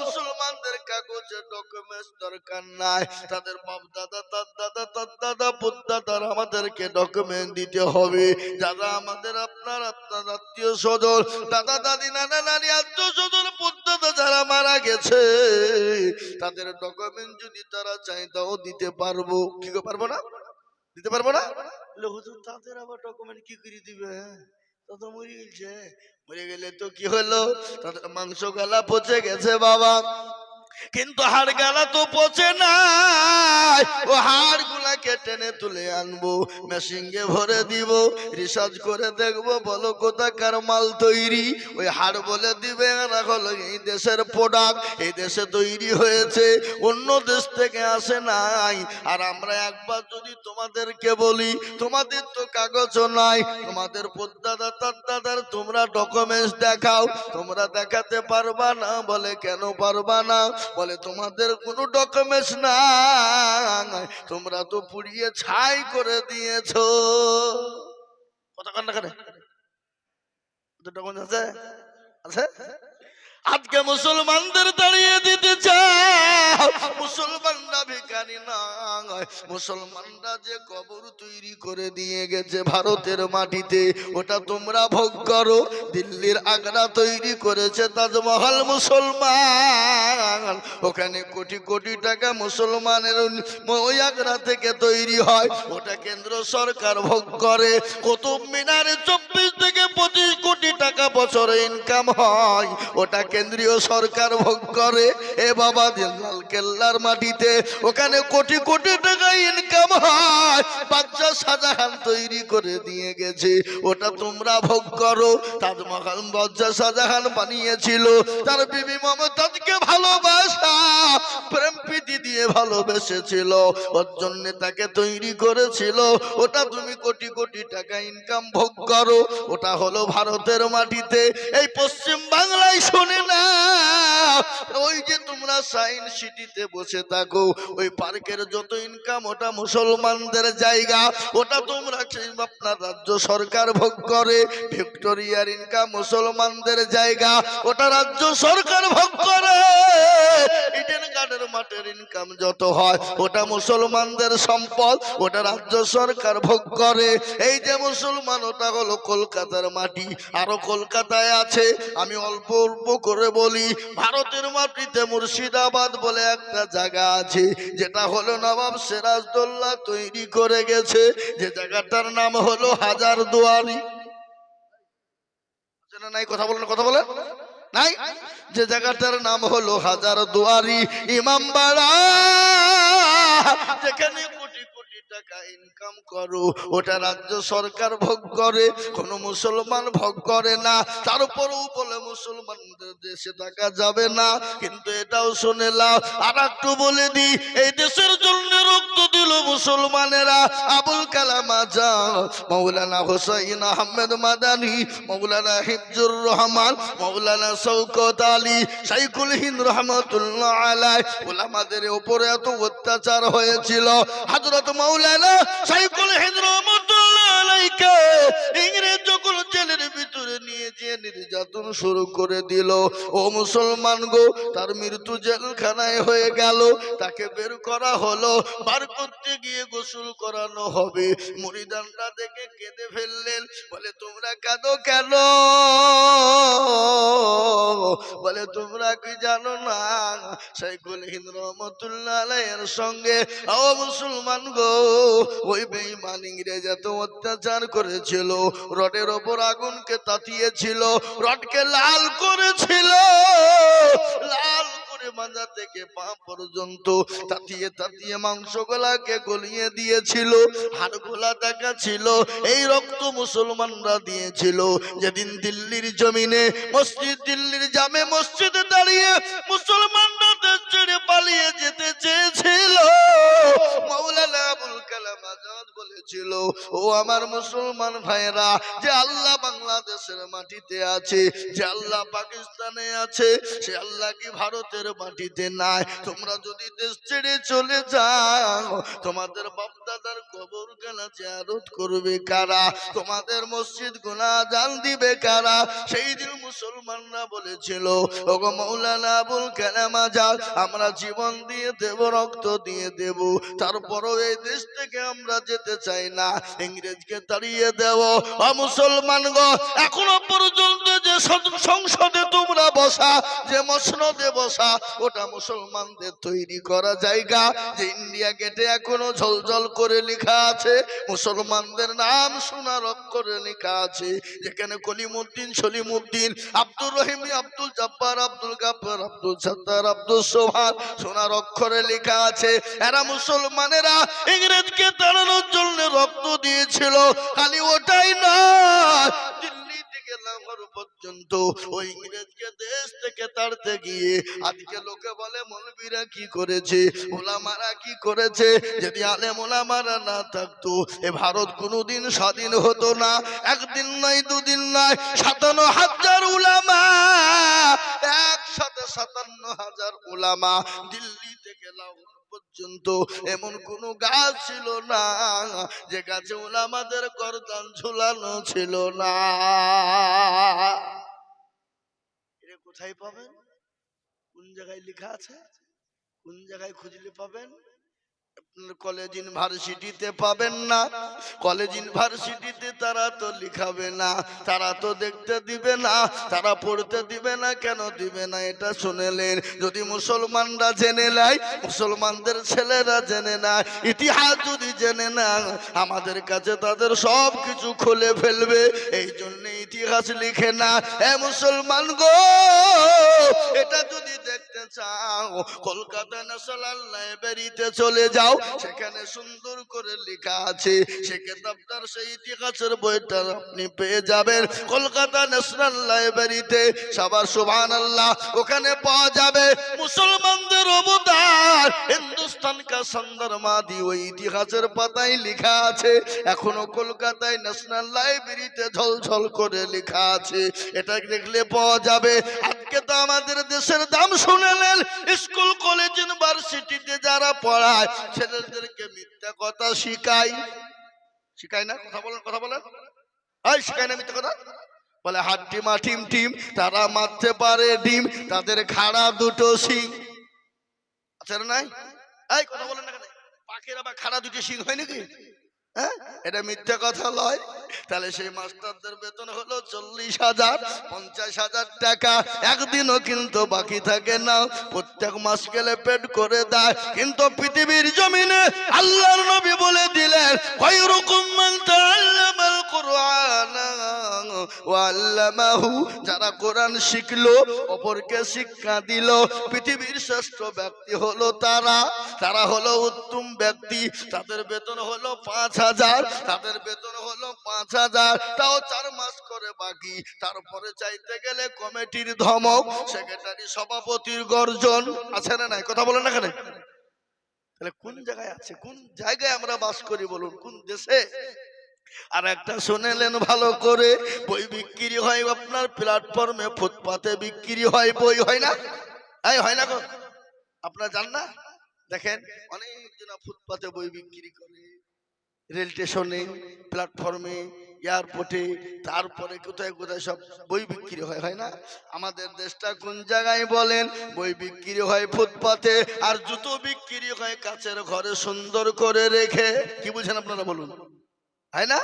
মুসলমানদের কাগজের ডকুমেন্টস দরকার নাই, তাদের বাপ দাদা, তার দাদা, তার দাদা, পুত্তাদার আমাদেরকে ডকুমেন্ট দিতে হবে। যারা আমাদের আপনার আত্মীয় স্বজন, দাদা দাদি, নানা নানি, আত্মীয় স্বজন, পুত্তাদা যারা মারা গেছে, তাদের ডকুমেন্ট যদি তারা চায় তাও দিতে পারবো। কি পারবো না? দিতে পারবো না? হুজুর তাদের আবার ডকুমেন্ট কি করে দিবে? তা তো মরে গেছে। মরে গেলে তো কি হলো? তাদের মাংস গালা পচে গেছে বাবা, কিন্তু হাড় গালা তো পচে নাই। ও হাড় গুলাকে টেনে তুলে আনবো, মেশিনে ভরে দিব, রিসার্চ করে দেখবো, বলো কোথাকার মাল তৈরি। ওই হাড় বলে দিবে না হলো এই দেশের প্রোডাক্ট, এই দেশে তৈরি হয়েছে, অন্য দেশ থেকে আসে নাই। আর আমরা একবার যদি তোমাদেরকে বলি, তোমাদের তো কাগজ নাই, তোমাদের পদ্দাদা তার দাদার তোমরা ডকুমেন্টস দেখাও, তোমরা দেখাতে পারবা না। বলে কেন পারবা না? বলে তোমাদের কোনো ডকুমেন্টস নাই, তোমরা তো পুড়িয়ে ছাই করে দিয়েছো। কথা কান্না করে ডকুমেন্টস আছে? আছে? আজকে মুসলমানদের দাঁড়িয়ে দিতে চাও, মুসলমানরা ভিখারি নয়। মুসলমানরা যে কবর তৈরি করে দিয়ে গেছে ভারতের মাটিতে, ওটা তোমরা ভোগ করো। দিল্লির আগ্রা তৈরি করেছে তাজমহল মুসলমান, ওখানে কোটি কোটি টাকা মুসলমানের ওই আগ্রা থেকে তৈরি হয়, ওটা কেন্দ্র সরকার ভোগ করে। কুতুব মিনারে 24 থেকে 25 কোটি টাকা বছরে ইনকাম হয়, ওটা কেন্দ্রীয় সরকার ভোগ করে। এ বাবা লাল কেল্লার মাটিতে ওখানে কোটি কোটি টাকা ইনকাম হয়, বাদশা শাহজাহান তৈরি করে দিয়ে গেছে, ওটা তোমরা ভোগ করো। তাজমহল বাদশা শাহজাহান বানিয়েছিল, তার বিবি মমতাজকে ভালোবাসা প্রেম প্রীতি দিয়ে ভালোবেসেছিল, ওর জন্য তাকে তৈরি করেছিল। ওটা তুমি কোটি কোটি টাকা ইনকাম ভোগ করো, ওটা হলো ভারতের মাটিতে। এই পশ্চিম বাংলায় শুনে না, ওই যে তোমরা সায়েন্স সিটিতে বসে থাকো, ওই পার্কের যত ইনকাম ওটা মুসলমানদের জায়গা, ওটা তোমরা আপনার রাজ্য সরকার ভোগ করে। ভিক্টোরিয়ার ইনকাম মুসলমানদের জায়গা, ওটা রাজ্য সরকার ভোগ করে। ইডেন গার্ডের মাঠের ইনকাম যত হয় ওটা মুসলমানদের সম্পদ, ওটা রাজ্য সরকার ভোগ করে। এই যে মুসলমান, ওটা হলো কলকাতার মাটি, আরো কলকাতায় আছে। আমি অল্প অল্প করে বলি, ভারতের মাটিতে মুর্শিদাবাদ বলে একটা জায়গা আছে, যেটা হলো নবাব সিরাজদৌল্লা তৈরি করে গেছে, যে জায়গাটার নাম হলো হাজারদুয়ারি। নাই কথা বলেন, কথা বলেন নাই? যে জায়গাটার নাম হলো হাজারদুয়ারি ইমামবাড়া, যেখানে কোটি কোটি টাকা ইনকাম করো, ওটা রাজ্য সরকার ভোগ করে, কোনো মুসলমান ভোগ করে না। তারপরেও বলে মুসলমানদের দেশে থাকা যাবে না। কিন্তু এটাও শুনে লাও, আর একটু বলে দি, এই দেশের জন্য রক্ত দিল মুসলমানেরা। আবুল কালাম আজাদ, মৌলানা হুসাইন আহমেদ মাদানী, মৌলানা হিফজুর রহমান, মৌলানা শওকত আলী, শাইখুল হিন্দ রহমাতুল্লাহ আলাইহি, উলামাদের উপরে এত অত্যাচার হয়েছিল। হযরত মৌলানা শাইখুল হিন্দ রহমাতুল্লাহ আলাইহিকে ইংরেজ যখন জেলের ভিতরে নিয়ে যে নির্যাতন শুরু করে দিল, ও মুসলমান গো, তার মৃত্যু জেলখানায় হয়ে গেল। তাকে বের করা হলো, বার করতে গিয়ে গোসল করানো হবে। মুরিদানরা দেখে কেঁদে ফেললেন, বলে তোমরা কাঁদো কেন? বলে তোমরা কি জানো না শাইখুল হিন্দ রহমাতুল্লাহ আলাইহির সঙ্গে ও মুসলমান গো ওই বেঈমান ইংরেজ এত অত্যাচার করেছিল, রডের ওপর আগুনকে তাতিয়েছিল, রডকে লাল করেছিল, লাল করে মাথা থেকে পা পর্যন্ত তাতিয়ে তাতিয়ে মাংসগুলাকে গলিয়ে দিয়েছিল, হাড়গুলা দেখা ছিল। এই রক্ত মুসলমানরা দিয়েছিল। যেদিন দিল্লির জমিনে মসজিদ, দিল্লির জামে মসজিদে দাঁড়িয়ে মুসলমানরা দেশ ছেড়ে পালিয়ে যেতে চেয়েছিল, মাওলানা আবুল কালাম আজাদ বলেছিল, ও আমার মুসলমান ভাইরা, যে আল্লাহ বাংলাদেশের মাটিতে আছে, যে আল্লাহ পাকিস্তানে আছে, সে আল্লাহ কি ভারতের মাটিতে নাই? তোমরা যদি দেশ ছেড়ে চলে যাও, তোমাদের বাপ দাদার কবর গালা জিয়ারত করবে কারা? তোমাদের মসজিদ গুনা জান দিবে কারা? সেই দিন মুসলমানরা বলেছিল, ওগো মাওলানা আবুল কালাম আজাদ, আমরা জীবন দিয়ে দেব, রক্ত দিয়ে দেব, তারপরও এই দেশ থেকে আমরা যেতে চাই না, ইংরেজকে তাড়িয়ে দেব। ও মুসলমান গো, এখনো পর্যন্ত যে সংসদে তোমরা বসা, যে মসনদে বসা, ওটা মুসলমানদের তৈরি করা জায়গা। যে ইন্ডিয়া গেটে এখনো ঝলঝল করে লেখা আছে, মুসলমানদের নাম সোনার অক্ষরে লেখা আছে, যেখানে কলিমুদ্দিন, সলিমুদ্দিন, আব্দুর রহিম, আব্দুল জব্বার, আব্দুল গাফফার, আব্দুল সত্তার, আব্দুল সোবহান সোনার অক্ষরে লেখা আছে। এরা মুসলমানেরা ইংরেজকে তাড়ানোর জন্য রক্ত দিয়েছিল। খালি ওটাই না, দিল্লি থেকে লাহোর পর্যন্ত ওই ইংরেজকে দেশ থেকে তাড়তে গিয়ে আজকে লোকে বলে মৌলবীরা কি করেছে, ওলামারা কি করেছে। যদি আলেম ওলামারা না থাকতো এ ভারত কোনোদিন স্বাধীন হতো না। একদিন নয়, দুদিন নয়, 57,000 উলামা, একসাথে 57,000 উলামা দিল্লি থেকে লাহোর পর্যন্ত এমন কোন গাছ ছিল না যে গাছে উলামাদের গর্দান ঝুলানো ছিল না। এটা কোথায় পাবেন? কোন জায়গায় লেখা আছে? কোন জায়গায় খুঁজলে পাবেন? কলেজ ইউনিভার্সিটিতে পাবেন না। কলেজ ইউনিভার্সিটিতে তারা তো লিখাবে না, তারা তো দেখতে দিবে না, তারা পড়তে দিবে না। কেন দিবে না এটা শুনেলেন? যদি মুসলমানরা জেনে নেয়, মুসলমানদের ছেলেরা জেনে নেয়, ইতিহাস যদি জেনে না, আমাদের কাছে তাদের সব কিছু খুলে ফেলবে। এই জন্য ইতিহাস লিখে না। এ মুসলমান গো, এটা যদি দেখতে চাও, কলকাতা ন্যাশনাল লাইব্রেরিতে চলে যাও, সেখানে সুন্দর করে লেখা আছে। সে কিতাবটার সেই ইতিহাসের বইটা আপনি পেয়ে যাবেন কলকাতা ন্যাশনাল লাইব্রেরিতে। সবার সুবহানাল্লাহ, ওখানে পাওয়া যাবে মুসলমানদের অবদান, হিন্দুস্তান কা সন্দরমাদি, ওই ইতিহাসের পাতায় লেখা আছে। এখনো কলকাতায় ন্যাশনাল লাইব্রেরিতে ঝলঝল করে লেখা আছে। এটা দেখলে পাওয়া যাবে। আজকে তো আমাদের দেশের দাম শুনেলেন, স্কুল কলেজ ইউনিভার্সিটিতে যারা পড়ায় ছেলেদেরকে মিথ্যা কথা শিখায়, শিখায় না? কথা বলেন, কথা বলেন। এই শিখায় না মিথ্যা কথা? বলে হাড্ডি মা টিম টিম, তারা মারতে পারে ডিম, তাদের খাড়া দুটো শিং আছে না? নাই? এই কথা বলেন না কেন? পাখির আবার খাড়া দুটো শিং হয় নাকি? হ্যাঁ, এটা মিথ্যা কথা লয়। তাহলে সেই মাস্টারদের বেতন হলো 40,000, 50,000 টাকা। একদিনও কিন্তু বাকি থাকে না, প্রত্যেক মাস গেলে পেড করে দেয়। কিন্তু পৃথিবীর জমিনে আল্লাহর নবী বলে দিলেন, খায়রুকুম মান তাআল্লামাল কুরআন ওয়া আল্লামাহু, যারা কোরআন শিখলো, অপরকে শিক্ষা দিল, পৃথিবীর শ্রেষ্ঠ ব্যক্তি হলো তারা। তারা হলো উত্তম ব্যক্তি। তাদের বেতন হলো 5,000, তাদের বেতন হলো 5,000, তাও 4 মাস করে বাকি। তারপরে চাইতে গেলে কমিটির ধমক, সেক্রেটারি সভাপতির গর্জন আছে না নাই? কথা বলেন না কেন? তাহলে কোন জায়গায় আছে, কোন জায়গায় আমরা বাস করি বলুন, কোন দেশে? আর একটা শুনেলেন ভালো করে, বই বিক্রি হয় আপনার প্ল্যাটফর্মে, ফুটপাতে বিক্রি হয় বই, হয় না? এই হয় না গো? আপনারা জান না? দেখেন অনেকজন ফুটপাতে বই বিক্রি করে, রেল স্টেশনে, প্ল্যাটফর্মে, এয়ারপোর্টে, তারপরে কোথায় কোথায় সব বই বিক্রি হয়, হয় না? আমাদের দেশটা কোন জায়গায় বলেন? বই বিক্রি হয় ফুটপাতে, আর জুতো বিক্রি হয় কাচের ঘরে সুন্দর করে রেখে। কি বুঝেন আপনারা বলুন, হয় না?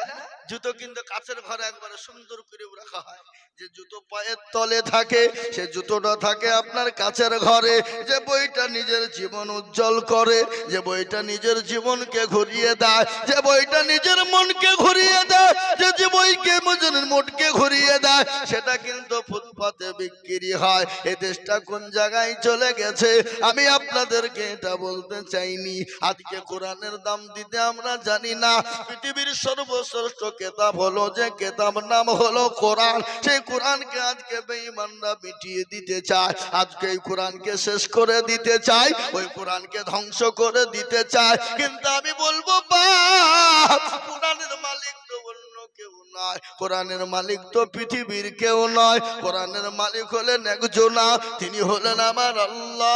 জুতো কিন্তু কাচের ঘরে একবারে সুন্দর করে রাখা হয়। যে জুতো পায়ের তলে থাকে, সে জুতোটা থাকে আপনার কাচের ঘরে। যে বইটা নিজের জীবন উজ্জ্বল করে, যে বইটা নিজের জীবনকে ঘুরিয়ে দেয়, যে বইটা নিজের মনকে ঘুরিয়ে দেয়, যে বইকে মনের মনকে ঘুরিয়ে দেয়, সেটা কিন্তু ফুটপাতে বিক্রি হয়। এই দেশটা কোন জায়গায় চলে গেছে আমি আপনাদেরকে এটা বলতে চাইনি। আজকে কোরআনের দাম দিতে আমরা জানি না। পৃথিবীর সর্বশ্রেষ্ঠ কেতাব হলো, যে কেতাব নাম হলো কোরআন। সেই কোরআনকে আজকে বেঈমানরা মিটিয়ে দিতে চায়, আজকে এই কোরআনকে শেষ করে দিতে চায়, ওই কোরআনকে ধ্বংস করে দিতে চায়। কিন্তু আমি বলবো বাপ, কোরআনের মালিক তো অন্য কেউ নয়, কোরআনের মালিক তো পৃথিবীর কেউ নয়। কোরআনের মালিক হলেন একজন, তিনি হলেন আমার আল্লাহ।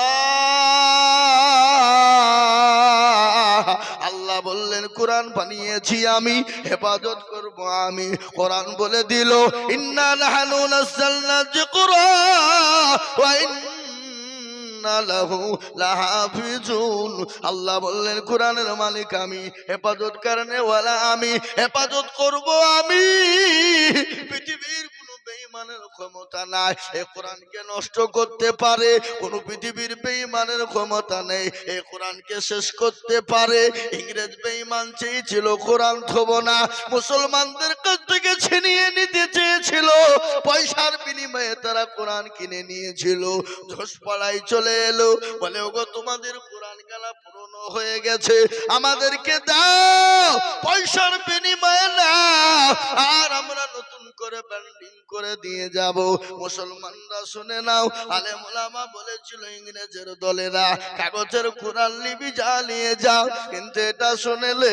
আল্লাহ বললেন কোরআন বানিয়েছি আমি, হেফাজত করব আমি। কোরআন বলে দিল ইন্না নাহনু নাযালনা যিকরা ওয়া ইন্না লাহু লাহাফিজুন। আল্লাহ বললেন কোরআনের মালিক আমি, হেফাজত করনে ওয়ালা আমি, হেফাজত করব আমি। পৃথিবীর কোনো বেঈমানের ক্ষমতা নাই এই কোরআনকে নষ্ট করতে পারে, কোন পৃথিবীর বেঈমানের ক্ষমতা নেই এই কোরআনকে শেষ করতে পারে। ইংরেজ বেঈমান চেয়েছিল কোরআন থব না, মুসলমানদের কাছ থেকে ছিনিয়ে নিতে চেয়েছিল, পয়সার বিনিময়ে তারা কোরআন কিনে নিয়েছিল। ঘোষপাড়ায় চলে এলো, বলে ওগো তোমাদের কোরআন গালা পুরনো হয়ে গেছে, আমাদেরকে দাও, পয়সার বিনিময়ে নাও, আর আমরা নতুন করে ব্যান্ডিং করে দিয়ে যাব। মুসলমানরা শুনে নাও, আলেম ওলামা বলেছিল ইংরেজের দলেরা কাগজের কোরআন লিবি জ্বালিয়ে যাও, কিন্তু এটা শুনেলে,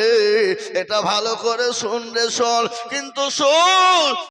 এটা ভালো করে শুনলে শোন, কিন্তু শোন